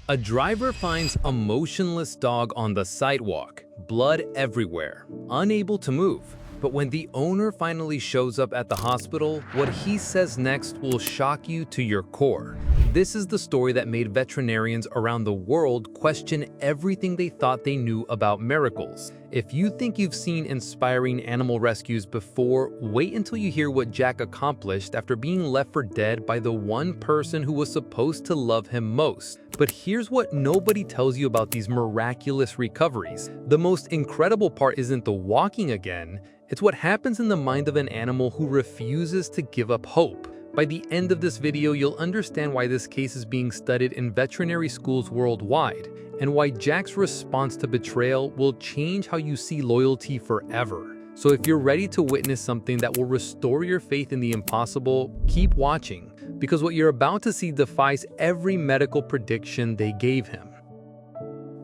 A driver finds a motionless dog on the sidewalk, blood everywhere, unable to move. But when the owner finally shows up at the hospital, what he says next will shock you to your core. This is the story that made veterinarians around the world question everything they thought they knew about miracles. If you think you've seen inspiring animal rescues before, wait until you hear what Jack accomplished after being left for dead by the one person who was supposed to love him most. But here's what nobody tells you about these miraculous recoveries. The most incredible part isn't the walking again, it's what happens in the mind of an animal who refuses to give up hope. By the end of this video, you'll understand why this case is being studied in veterinary schools worldwide, and why Jack's response to betrayal will change how you see loyalty forever. So if you're ready to witness something that will restore your faith in the impossible, keep watching, because what you're about to see defies every medical prediction they gave him.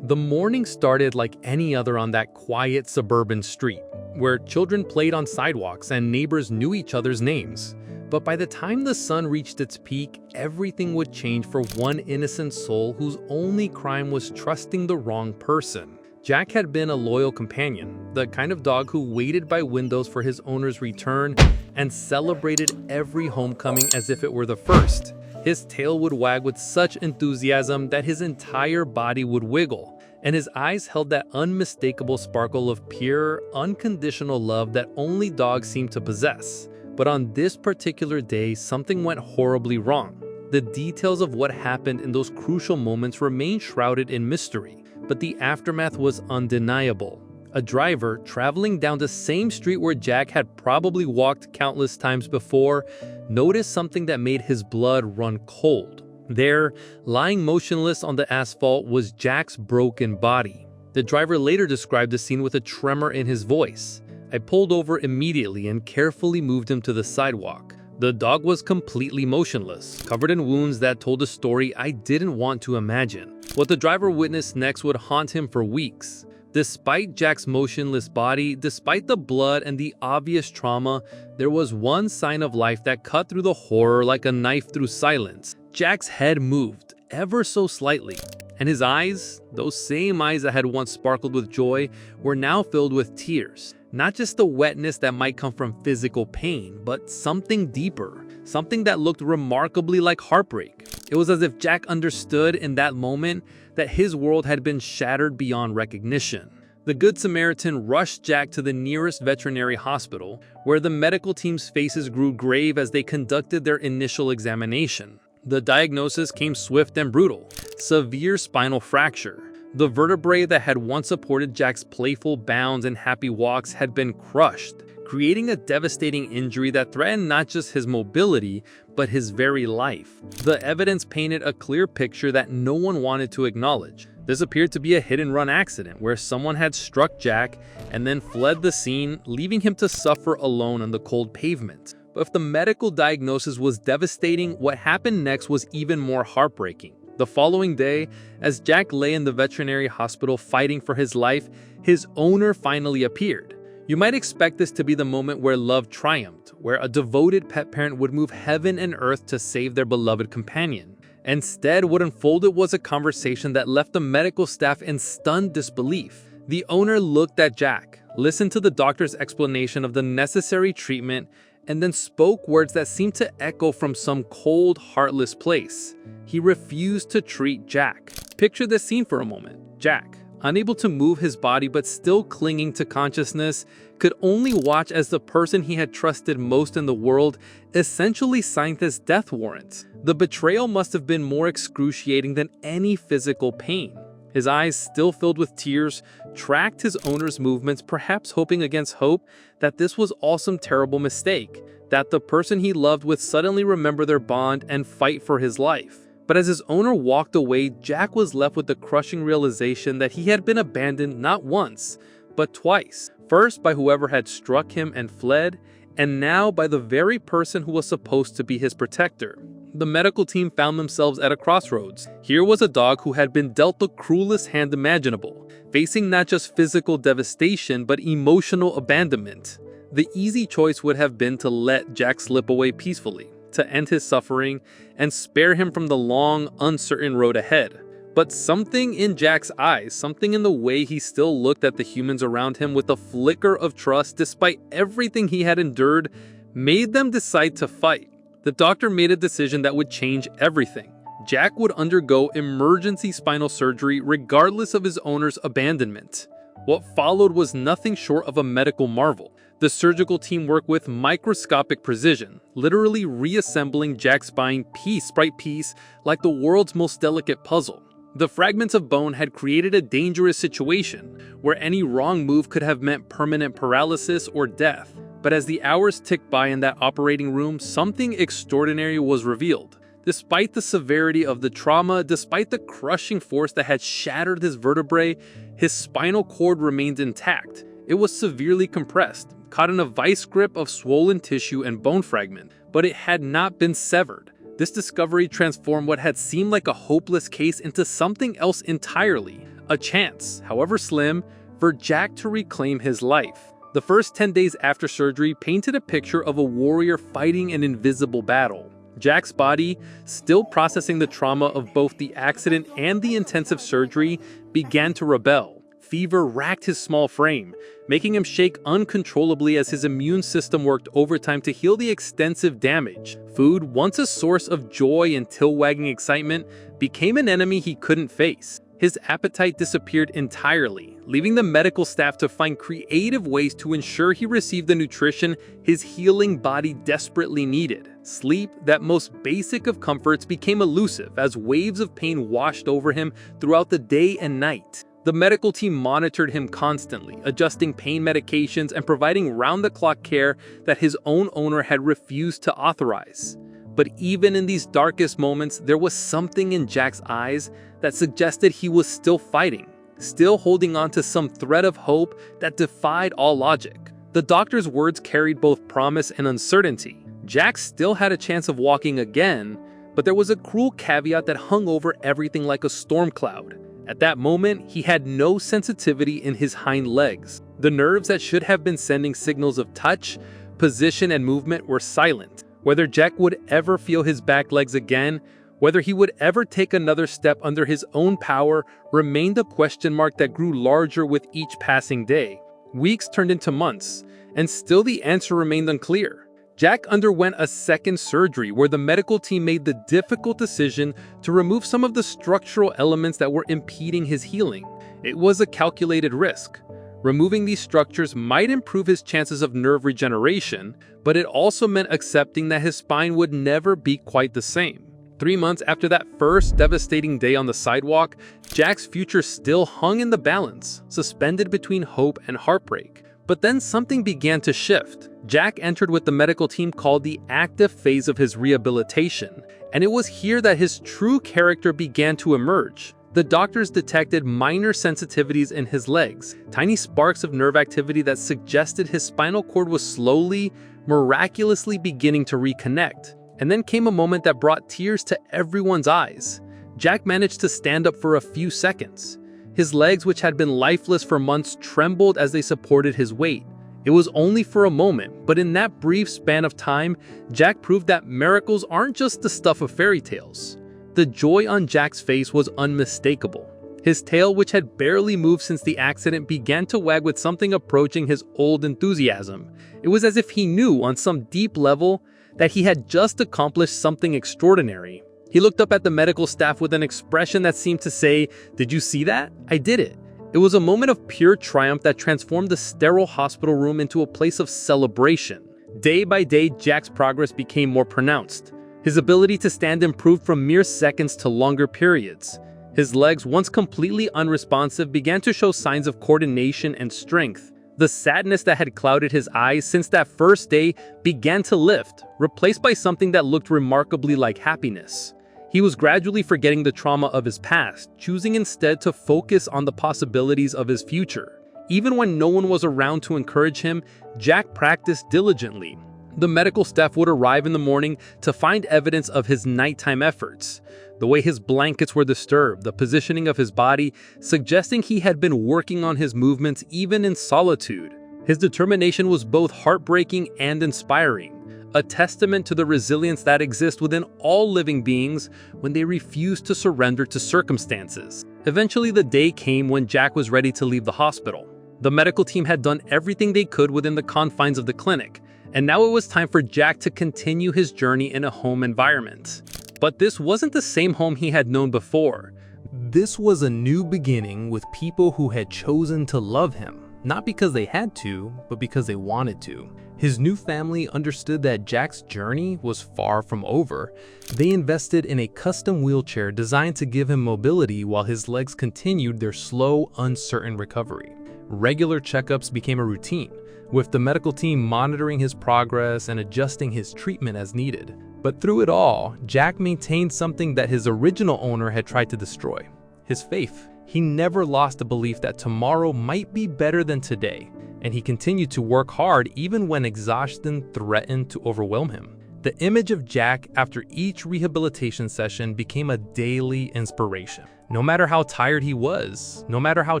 The morning started like any other on that quiet suburban street, where children played on sidewalks and neighbors knew each other's names. But by the time the sun reached its peak, everything would change for one innocent soul whose only crime was trusting the wrong person. Jack had been a loyal companion, the kind of dog who waited by windows for his owner's return and celebrated every homecoming as if it were the first. His tail would wag with such enthusiasm that his entire body would wiggle, and his eyes held that unmistakable sparkle of pure, unconditional love that only dogs seem to possess. But on this particular day, something went horribly wrong. The details of what happened in those crucial moments remain shrouded in mystery, but the aftermath was undeniable. A driver traveling down the same street where Jack had probably walked countless times before noticed something that made his blood run cold. There, lying motionless on the asphalt, was Jack's broken body. The driver later described the scene with a tremor in his voice. I pulled over immediately and carefully moved him to the sidewalk. The dog was completely motionless, covered in wounds that told a story I didn't want to imagine. What the driver witnessed next would haunt him for weeks. Despite Jack's motionless body, despite the blood and the obvious trauma, there was one sign of life that cut through the horror like a knife through silence. Jack's head moved, ever so slightly, and his eyes, those same eyes that had once sparkled with joy, were now filled with tears. Not just the wetness that might come from physical pain, but something deeper, something that looked remarkably like heartbreak. It was as if Jack understood in that moment that his world had been shattered beyond recognition. The Good Samaritan rushed Jack to the nearest veterinary hospital, where the medical team's faces grew grave as they conducted their initial examination. The diagnosis came swift and brutal: severe spinal fracture. The vertebrae that had once supported Jack's playful bounds and happy walks had been crushed, creating a devastating injury that threatened not just his mobility, but his very life. The evidence painted a clear picture that no one wanted to acknowledge. This appeared to be a hit-and-run accident where someone had struck Jack and then fled the scene, leaving him to suffer alone on the cold pavement. But if the medical diagnosis was devastating, what happened next was even more heartbreaking. The following day, as Jack lay in the veterinary hospital fighting for his life, his owner finally appeared. You might expect this to be the moment where love triumphed, where a devoted pet parent would move heaven and earth to save their beloved companion. Instead, what unfolded was a conversation that left the medical staff in stunned disbelief. The owner looked at Jack, listened to the doctor's explanation of the necessary treatment, and then spoke words that seemed to echo from some cold, heartless place. He refused to treat Jack. Picture this scene for a moment. Jack, unable to move his body but still clinging to consciousness, could only watch as the person he had trusted most in the world essentially signed his death warrant. The betrayal must have been more excruciating than any physical pain. His eyes, still filled with tears, tracked his owner's movements, perhaps hoping against hope that this was all some terrible mistake, that the person he loved would suddenly remember their bond and fight for his life. But as his owner walked away, Jack was left with the crushing realization that he had been abandoned not once, but twice. First by whoever had struck him and fled, and now by the very person who was supposed to be his protector. The medical team found themselves at a crossroads. Here was a dog who had been dealt the cruelest hand imaginable, facing not just physical devastation but emotional abandonment. The easy choice would have been to let Jack slip away peacefully, to end his suffering and spare him from the long, uncertain road ahead. But something in Jack's eyes, something in the way he still looked at the humans around him with a flicker of trust despite everything he had endured, made them decide to fight. The doctor made a decision that would change everything. Jack would undergo emergency spinal surgery regardless of his owner's abandonment. What followed was nothing short of a medical marvel. The surgical team worked with microscopic precision, literally reassembling Jack's spine piece by piece like the world's most delicate puzzle. The fragments of bone had created a dangerous situation, where any wrong move could have meant permanent paralysis or death. But as the hours ticked by in that operating room, something extraordinary was revealed. Despite the severity of the trauma, despite the crushing force that had shattered his vertebrae, his spinal cord remained intact. It was severely compressed, caught in a vice grip of swollen tissue and bone fragment, but it had not been severed. This discovery transformed what had seemed like a hopeless case into something else entirely, a chance, however slim, for Jack to reclaim his life. The first 10 days after surgery painted a picture of a warrior fighting an invisible battle. Jack's body, still processing the trauma of both the accident and the intensive surgery, began to rebel. Fever racked his small frame, making him shake uncontrollably as his immune system worked overtime to heal the extensive damage. Food, once a source of joy and tail-wagging excitement, became an enemy he couldn't face. His appetite disappeared entirely, leaving the medical staff to find creative ways to ensure he received the nutrition his healing body desperately needed. Sleep, that most basic of comforts, became elusive as waves of pain washed over him throughout the day and night. The medical team monitored him constantly, adjusting pain medications and providing round-the-clock care that his own owner had refused to authorize. But even in these darkest moments, there was something in Jack's eyes that suggested he was still fighting, still holding on to some thread of hope that defied all logic. The doctor's words carried both promise and uncertainty. Jack still had a chance of walking again, but there was a cruel caveat that hung over everything like a storm cloud. At that moment, he had no sensitivity in his hind legs. The nerves that should have been sending signals of touch, position, and movement were silent. Whether Jack would ever feel his back legs again, whether he would ever take another step under his own power, remained a question mark that grew larger with each passing day. Weeks turned into months, and still the answer remained unclear. Jack underwent a second surgery where the medical team made the difficult decision to remove some of the structural elements that were impeding his healing. It was a calculated risk. Removing these structures might improve his chances of nerve regeneration, but it also meant accepting that his spine would never be quite the same. 3 months after that first devastating day on the sidewalk, Jack's future still hung in the balance, suspended between hope and heartbreak. But then something began to shift. Jack entered what the medical team called the active phase of his rehabilitation, and it was here that his true character began to emerge. The doctors detected minor sensitivities in his legs, tiny sparks of nerve activity that suggested his spinal cord was slowly, miraculously beginning to reconnect. And then came a moment that brought tears to everyone's eyes. Jack managed to stand up for a few seconds. His legs, which had been lifeless for months, trembled as they supported his weight. It was only for a moment, but in that brief span of time, Jack proved that miracles aren't just the stuff of fairy tales. The joy on Jack's face was unmistakable. His tail, which had barely moved since the accident, began to wag with something approaching his old enthusiasm. It was as if he knew, on some deep level, that he had just accomplished something extraordinary. He looked up at the medical staff with an expression that seemed to say, "Did you see that? I did it." It was a moment of pure triumph that transformed the sterile hospital room into a place of celebration. Day by day, Jack's progress became more pronounced. His ability to stand improved from mere seconds to longer periods. His legs, once completely unresponsive, began to show signs of coordination and strength. The sadness that had clouded his eyes since that first day began to lift, replaced by something that looked remarkably like happiness. He was gradually forgetting the trauma of his past, choosing instead to focus on the possibilities of his future. Even when no one was around to encourage him, Jack practiced diligently. The medical staff would arrive in the morning to find evidence of his nighttime efforts. The way his blankets were disturbed, the positioning of his body, suggesting he had been working on his movements even in solitude. His determination was both heartbreaking and inspiring. a testament to the resilience that exists within all living beings when they refuse to surrender to circumstances. Eventually, the day came when Jack was ready to leave the hospital. The medical team had done everything they could within the confines of the clinic, and now it was time for Jack to continue his journey in a home environment. But this wasn't the same home he had known before. This was a new beginning with people who had chosen to love him, not because they had to, but because they wanted to. His new family understood that Jack's journey was far from over. They invested in a custom wheelchair designed to give him mobility while his legs continued their slow, uncertain recovery. Regular checkups became a routine, with the medical team monitoring his progress and adjusting his treatment as needed. But through it all, Jack maintained something that his original owner had tried to destroy: his faith. He never lost the belief that tomorrow might be better than today, and he continued to work hard even when exhaustion threatened to overwhelm him. The image of Jack after each rehabilitation session became a daily inspiration. No matter how tired he was, no matter how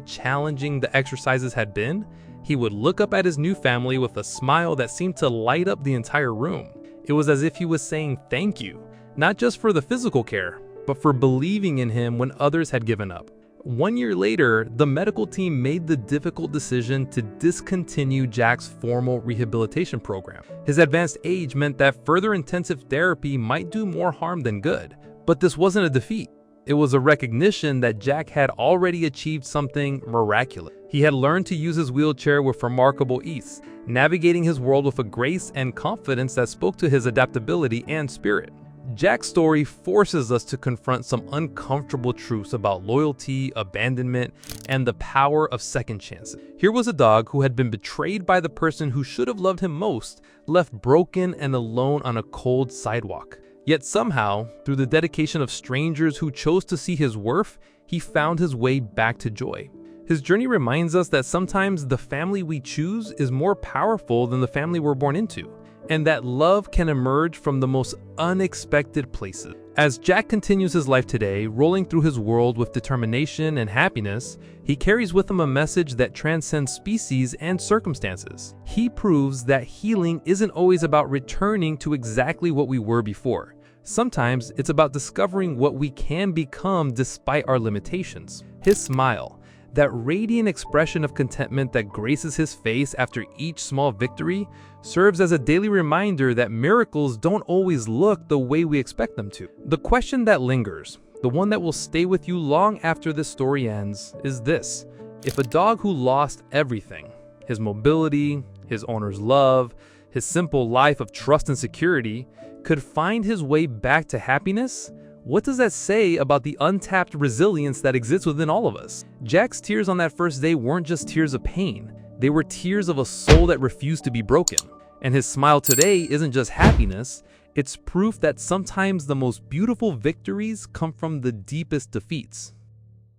challenging the exercises had been, he would look up at his new family with a smile that seemed to light up the entire room. It was as if he was saying thank you, not just for the physical care, but for believing in him when others had given up. 1 year later, the medical team made the difficult decision to discontinue Jack's formal rehabilitation program. His advanced age meant that further intensive therapy might do more harm than good. But this wasn't a defeat. It was a recognition that Jack had already achieved something miraculous. He had learned to use his wheelchair with remarkable ease, navigating his world with a grace and confidence that spoke to his adaptability and spirit. Jack's story forces us to confront some uncomfortable truths about loyalty, abandonment, and the power of second chances. Here was a dog who had been betrayed by the person who should have loved him most, left broken and alone on a cold sidewalk. Yet somehow, through the dedication of strangers who chose to see his worth, he found his way back to joy. His journey reminds us that sometimes the family we choose is more powerful than the family we're born into, and that love can emerge from the most unexpected places. As Jack continues his life today, rolling through his world with determination and happiness, he carries with him a message that transcends species and circumstances. He proves that healing isn't always about returning to exactly what we were before. Sometimes it's about discovering what we can become despite our limitations. His smile, that radiant expression of contentment that graces his face after each small victory, serves as a daily reminder that miracles don't always look the way we expect them to. The question that lingers, the one that will stay with you long after this story ends, is this: if a dog who lost everything, his mobility, his owner's love, his simple life of trust and security, could find his way back to happiness, what does that say about the untapped resilience that exists within all of us? Jack's tears on that first day weren't just tears of pain. They were tears of a soul that refused to be broken. And his smile today isn't just happiness, it's proof that sometimes the most beautiful victories come from the deepest defeats.